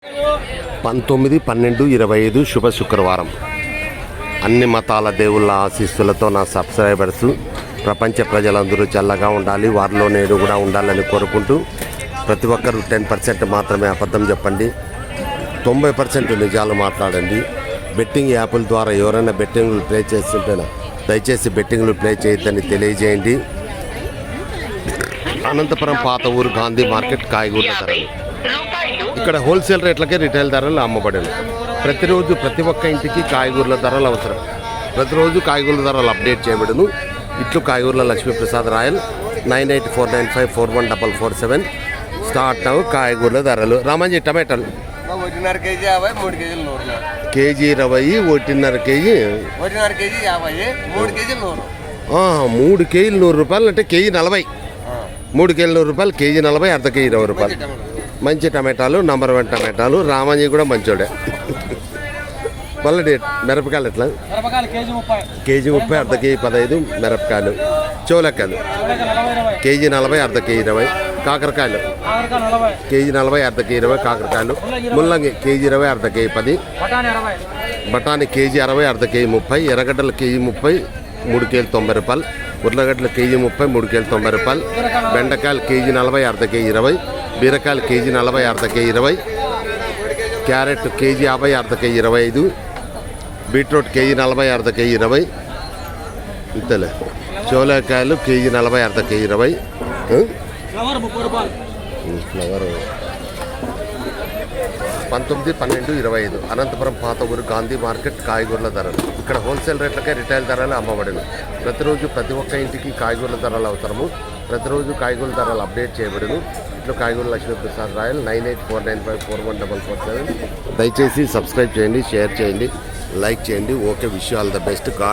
19/12/25 శుభ శుక్రవారం. అన్ని మతాల దేవుళ్ళ ఆశీస్సులతో నా సబ్స్క్రైబర్స్ ప్రపంచ ప్రజలందరూ చల్లగా ఉండాలి, వారిలో నేను కూడా ఉండాలని కోరుకుంటూ ప్రతి ఒక్కరు 10% మాత్రమే అబద్ధం చెప్పండి, 90% నిజాలు మాట్లాడండి. బెట్టింగ్ యాప్ల ద్వారా ఎవరైనా బెట్టింగ్లు ప్లే చేస్తుంటేనా దయచేసి బెట్టింగ్లు ప్లే చేయొద్దని తెలియజేయండి. అనంతపురం పాత ఊరు గాంధీ మార్కెట్ కాయగూరల ధరలు ఇక్కడ హోల్సేల్ రేట్లకే రిటైల్ ధరలు అమ్మబడను. ప్రతిరోజు ప్రతి ఒక్క ఇంటికి కాయగూరల ధరలు అవసరం. ప్రతిరోజు కాయగూరల ధరలు అప్డేట్ చేయబడును. ఇట్లు కాయగూరల లక్ష్మీప్రసాద్ రాయల్ 9849541447 స్టార్ట్ నవ్వు కాయగూరల ధరలు. రామాజీ టమాటాలు కేజీ 20, 1.5 కేజీ 3 కేజీలు 100 రూపాయలు అంటే కేజీ 40. 3 కేజీలు 100 రూపాయలు, కేజీ 40, అర్ధ కేజీ 20 రూపాయలు. మంచి టమాటాలు, నంబర్ 1 టమాటాలు. రామాజీ కూడా మంచోడే. మళ్ళీ మిరపకాయలు ఎట్లా? కేజీ 30, అర్ధ కేజీ 15 మిరపకాయలు. చోలకాయలు కేజీ 40, అర్ధ కేజీ 20. కాకరకాయలు కేజీ 40, అర్ధ కేజీ 20 కాకరకాయలు. ముల్లంగి కేజీ 20, అర్ధ కేజీ 10. బఠానీ కేజీ 60, అర్ధ కేజీ 30. ఎర్రగడ్డలు కేజీ 30, 3 కేజీలు 90 రూపాయలు. ఉర్లగడ్డలు కేజీ 30, 3 కేజీలు 90 రూపాయలు. బెండకాయలు కేజీ 40, అర్ధ కేజీ 20. బీరకాయలు కేజీ 40, అర్ధ కేజీ 20. క్యారెట్ కేజీ 50, అర్ధ కేజీ 25. బీట్రూట్ కేజీ 40, అర్ధ కేజీ 20. ఇంతలే. చోలకాయలు కేజీ 40, అర్ధ కేజీ 20. ఫ్లవర్ 19/12/25 అనంతపురం పాత ఊరు గాంధీ మార్కెట్ కాయగూరల ధరలు ఇక్కడ హోల్సేల్ రేట్లకే రిటైల్ ధరలు అమ్మబడను. ప్రతిరోజు ప్రతి ఒక్క ఇంటికి కాయగూరల ధరలు అవసరము. ప్రతిరోజు కాయగూరల ధరలు అప్డేట్ చేయబడును. ఇట్లా కాయగూరల లక్ష్మీప్రసాద్ రాయల్ 9849541447. దయచేసి సబ్స్క్రైబ్ చేయండి, షేర్ చేయండి, లైక్ చేయండి. Okay, wish you all the best. God